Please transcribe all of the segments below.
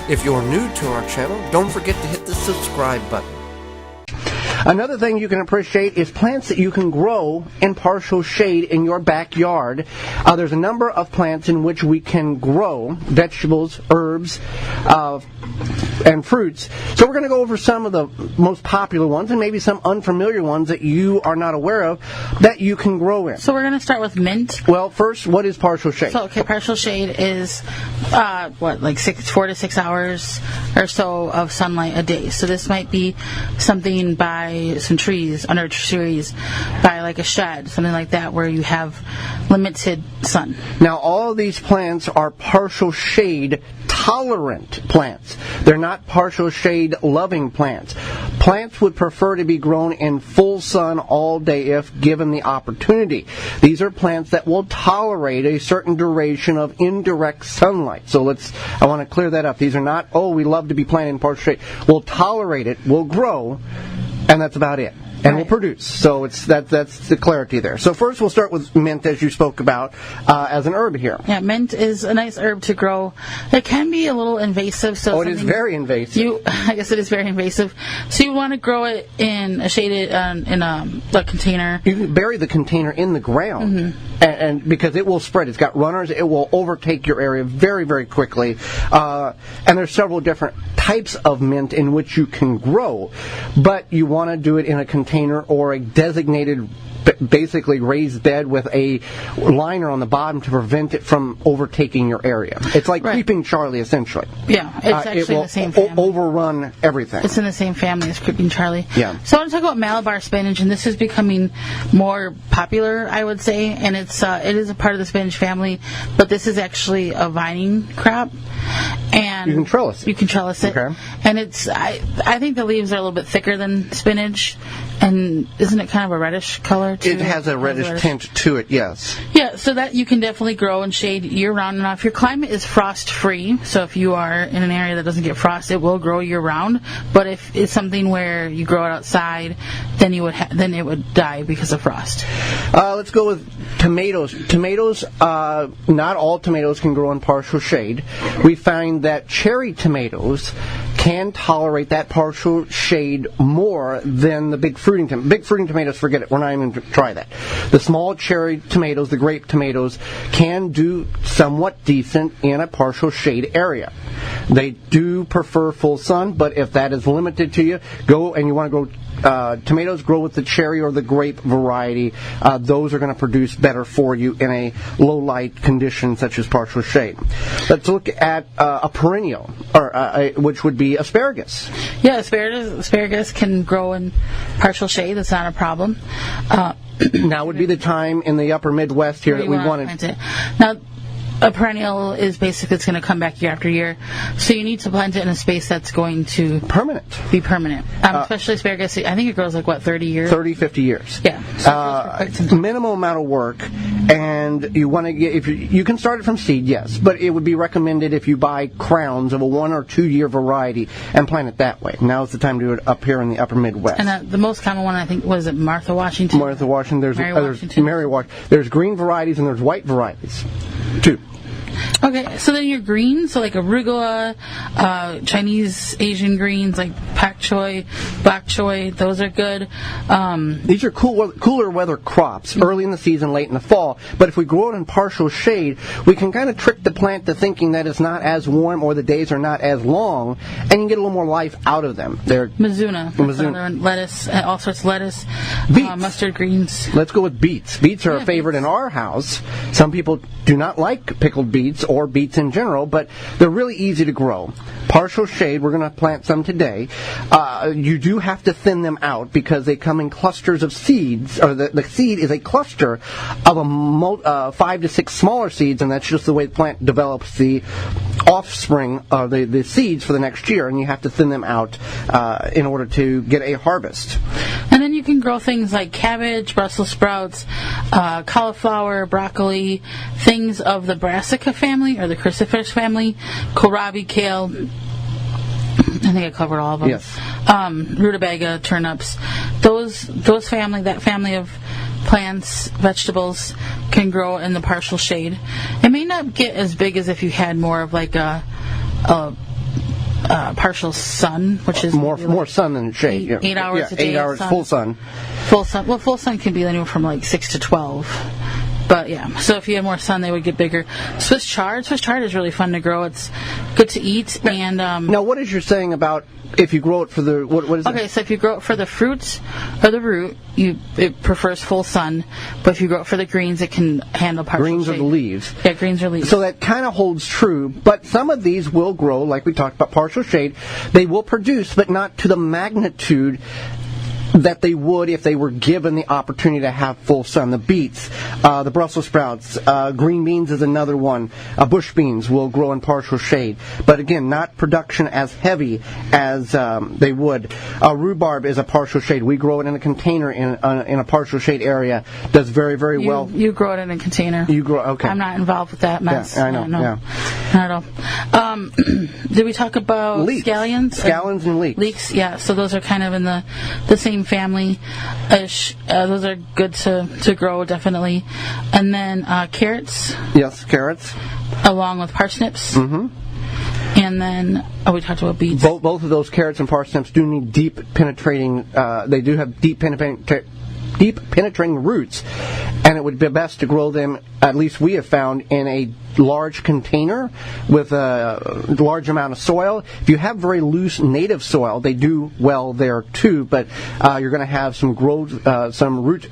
If you're new to our channel, don't forget to hit the subscribe button. Another thing you can appreciate is plants that you can grow in partial shade in your backyard. There's a number of plants in which we can grow vegetables, herbs, and fruits. So we're going to go over some of the most popular ones and maybe some unfamiliar ones that you are not aware of that you can grow in. So we're going to start with mint. Well, first, what is partial shade? So, partial shade is, 4 to 6 hours or so of sunlight a day. So this might be something by some trees, under trees, by like a shed, something like that, where you have limited sun. Now, all of these plants are partial shade tolerant plants. They're not partial shade loving plants. Plants would prefer to be grown in full sun all day if given the opportunity. These are plants that will tolerate a certain duration of indirect sunlight. So I want to clear that up. These are not, we love to be planted in partial shade. We'll tolerate it, we'll grow, and that's about it. And will produce. So that's the clarity there. So first we'll start with mint, as you spoke about, as an herb here. Yeah, mint is a nice herb to grow. It can be a little invasive. So it is very invasive. I guess it is very invasive. So you want to grow it in a shaded, in a container. You can bury the container in the ground, and because it will spread. It's got runners. It will overtake your area very, very quickly. And there's several different types of mint in which you can grow, but you want to do it in a container or a designated, basically raised bed with a liner on the bottom to prevent it from overtaking your area. It's like Creeping Charlie, essentially. Yeah, it's actually in the same family. Overrun everything. It's in the same family as Creeping Charlie. Yeah. So I want to talk about Malabar spinach, and this is becoming more popular, I would say, and it is a part of the spinach family, but this is actually a vining crop. And you can trellis it. You can trellis it. Okay. And I think the leaves are a little bit thicker than spinach, and isn't it kind of a reddish color too? It has a reddish tint to it, yes. Yeah, so that you can definitely grow in shade year-round. Now, if your climate is frost-free, so if you are in an area that doesn't get frost, it will grow year-round. But if it's something where you grow it outside, then it would die because of frost. Let's go with tomatoes. Tomatoes, not all tomatoes can grow in partial shade. We find that cherry tomatoes can tolerate that partial shade more than the big fruiting tomatoes. Big fruiting tomatoes, forget it. We're not even going to try that. The small cherry tomatoes, the grape tomatoes, can do somewhat decent in a partial shade area. They do prefer full sun, but if that is limited to you, go and you want to grow tomatoes, grow with the cherry or the grape variety. Those are going to produce better for you in a low light condition such as partial shade. Let's look at a perennial, which would be asparagus. Yeah, asparagus can grow in partial shade. That's not a problem. Now would be the time in the upper Midwest here that we wanted. Now, a perennial is basically it's going to come back year after year, so you need to plant it in a space that's going to be permanent. Especially asparagus, I think it grows like 30 years? 30, 50 years. Yeah. So minimal amount of work, and you want to get, you can start it from seed, yes, but it would be recommended if you buy crowns of a 1 or 2 year variety and plant it that way. Now's the time to do it up here in the upper Midwest. And the most common one, I think, was it Martha Washington? Martha Washington. There's Mary Washington. There's green varieties and there's white varieties, too. Okay, so then your greens, so like arugula, Chinese, Asian greens like pak choi, bok choy, those are good. These are cooler weather crops, early in the season, late in the fall. But if we grow it in partial shade, we can kind of trick the plant to thinking that it's not as warm or the days are not as long, and you can get a little more life out of them. They're Mizuna, lettuce, all sorts of lettuce, mustard greens. Let's go with beets. Beets are a favorite in our house. Some people do not like pickled beets or beets in general, but they're really easy to grow. Partial shade, we're going to plant some today. You do have to thin them out because they come in clusters of seeds, or the seed is a cluster of 5 to 6 smaller seeds, and that's just the way the plant develops the offspring of the seeds for the next year, and you have to thin them out in order to get a harvest. And then you can grow things like cabbage, Brussels sprouts, cauliflower, broccoli, things of the brassica family or the cruciferous family, kohlrabi, kale. I think I covered all of them. Yes. Rutabaga, turnips. That family of plants, vegetables can grow in the partial shade. It may not get as big as if you had more of like a partial sun, which is more sun than shade. 8 hours a day. 8 hours full sun. Full sun. Well, full sun can be anywhere from like 6 to 12. But yeah, so if you had more sun, they would get bigger. Swiss chard is really fun to grow. It's good to eat. Now, what is your saying about if you grow it for the what is it? Okay, so if you grow it for the fruits or the root, it prefers full sun. But if you grow it for the greens, it can handle partial greens shade. or the leaves. Yeah, greens or leaves. So that kind of holds true. But some of these will grow, like we talked about, partial shade. They will produce, but not to the magnitude that they would if they were given the opportunity to have full sun. The beets, the Brussels sprouts, green beans is another one. Bush beans will grow in partial shade. But again, not production as heavy as they would. Rhubarb is a partial shade. We grow it in a container in a partial shade area. Does very, very well. You grow it in a container. You grow, okay. I'm not involved with that mess. Yeah, I know. No, yeah. Not at all. Did we talk about leeks. scallions? Scallions and leeks. Leeks, yeah. So those are kind of in the same family-ish. Those are good to grow, definitely. And then carrots. Yes, carrots. Along with parsnips. Mm-hmm. And then, we talked about beets. Both of those carrots and parsnips do need deep penetrating. They do have deep penetrating roots, and it would be best to grow them, at least we have found, in a large container with a large amount of soil. If you have very loose native soil, they do well there too, but you're going to have some growth, some root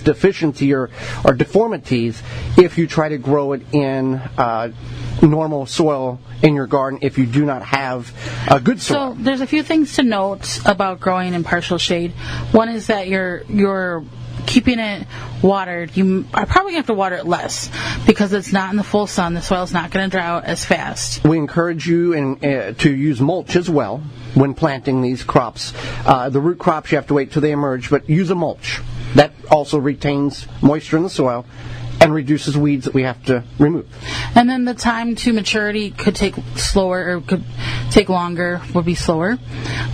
deficiency or deformities if you try to grow it in normal soil in your garden if you do not have a good soil. So there's a few things to note about growing in partial shade. One is that you're keeping it watered. You are probably going to have to water it less because it's not in the full sun. The soil's not going to dry out as fast. We encourage you to use mulch as well when planting these crops. The root crops, you have to wait till they emerge, but use a mulch. That also retains moisture in the soil and reduces weeds that we have to remove. And then the time to maturity could take slower, or could take longer, would be slower.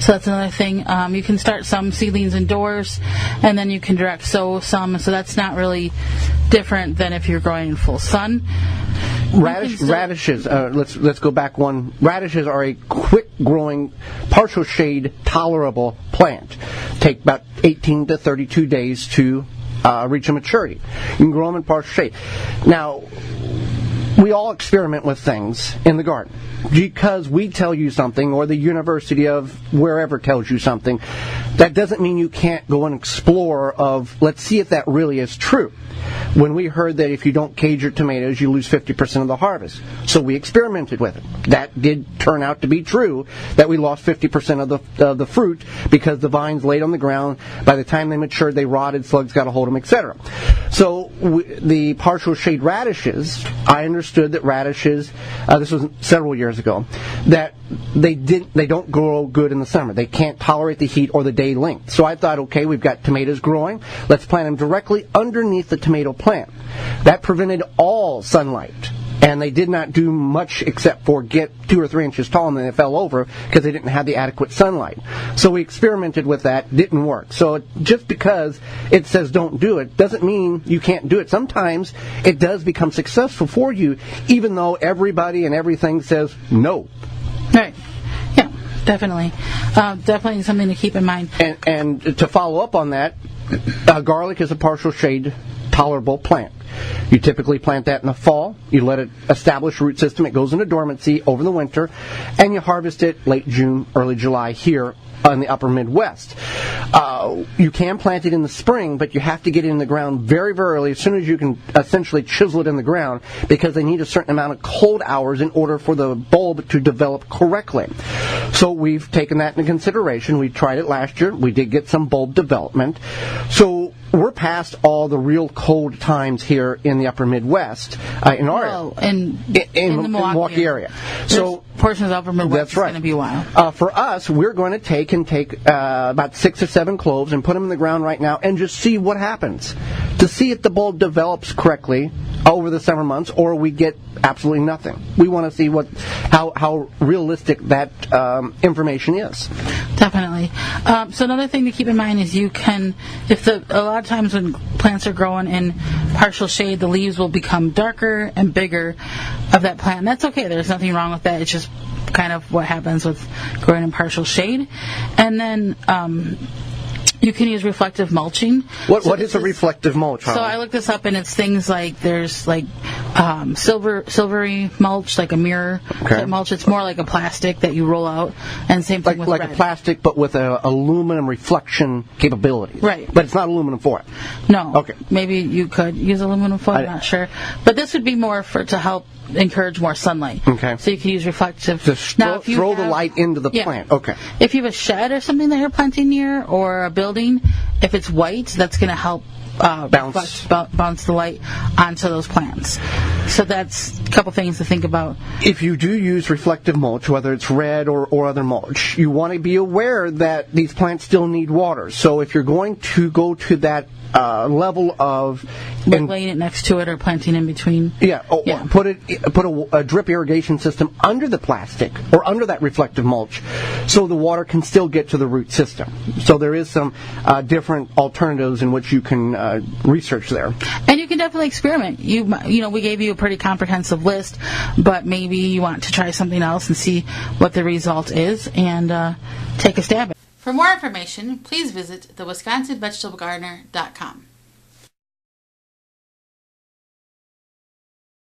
So that's another thing. You can start some seedlings indoors, and then you can direct sow some. So that's not really different than if you're growing in full sun. Radishes. Let's go back one. Radishes are a quick-growing, partial shade, tolerable plant. Take about 18 to 32 days to reach a maturity. You can grow them in partial shade. Now, we all experiment with things in the garden. Because we tell you something, or the University of wherever tells you something, that doesn't mean you can't go and explore of, let's see if that really is true. When we heard that if you don't cage your tomatoes, you lose 50% of the harvest. So we experimented with it. That did turn out to be true, that we lost 50% of the fruit because the vines laid on the ground. By the time they matured, they rotted, slugs got a hold of them, etc. So the partial shade radishes, I understood that radishes, this was several years ago, that they don't grow good in the summer. They can't tolerate the heat or the day length. So I thought, okay, we've got tomatoes growing. Let's plant them directly underneath the tomato plant. That prevented all sunlight. And they did not do much except for get 2 or 3 inches tall, and then they fell over because they didn't have the adequate sunlight. So we experimented with that. Didn't work. So just because it says don't do it doesn't mean you can't do it. Sometimes it does become successful for you, even though everybody and everything says no. Right. Yeah, definitely. Definitely something to keep in mind. And to follow up on that, garlic is a partial shade tolerable plant. You typically plant that in the fall. You let it establish root system. It goes into dormancy over the winter, and you harvest it late June, early July here in the upper Midwest. You can plant it in the spring, but you have to get it in the ground very, very early, as soon as you can essentially chisel it in the ground, because they need a certain amount of cold hours in order for the bulb to develop correctly. So we've taken that into consideration. We tried it last year. We did get some bulb development. So we're past all the real cold times here in the upper Midwest, in our area. In the Milwaukee area. So portions of the upper Midwest that's right. Is going to be a while. For us, we're going to take about 6 or 7 cloves and put them in the ground right now and just see what happens. To see if the bulb develops correctly over the summer months, or we get absolutely nothing. We want to see how realistic that information is. Definitely. So another thing to keep in mind is you can, a lot of times when plants are growing in partial shade, the leaves will become darker and bigger of that plant. And that's okay. There's nothing wrong with that. It's just kind of what happens with growing in partial shade. And then you can use reflective mulching. What is a reflective mulch? So I looked this up, and it's things like there's like silvery mulch, like a mirror type mulch. It's more like a plastic that you roll out, and same thing with like red. a plastic, but with a aluminum reflection capability. Right. But it's not aluminum foil. No. Okay. Maybe you could use aluminum foil. I'm not sure, but this would be more to help encourage more sunlight. Okay. So you can use reflective. Just throw the light into the plant. Okay. If you have a shed or something that you're planting near, or a building, if it's white, that's going to help bounce the light onto those plants. So that's a couple things to think about. If you do use reflective mulch, whether it's red or other mulch, you want to be aware that these plants still need water. So if you're going to go to that level of laying it next to it or planting in between. Put a drip irrigation system under the plastic or under that reflective mulch, so the water can still get to the root system. So there is some different alternatives in which you can research there. And you can definitely experiment. You know, we gave you a pretty comprehensive list, but maybe you want to try something else and see what the result is, and take a stab at it. For more information, please visit thewisconsinvegetablegardener.com.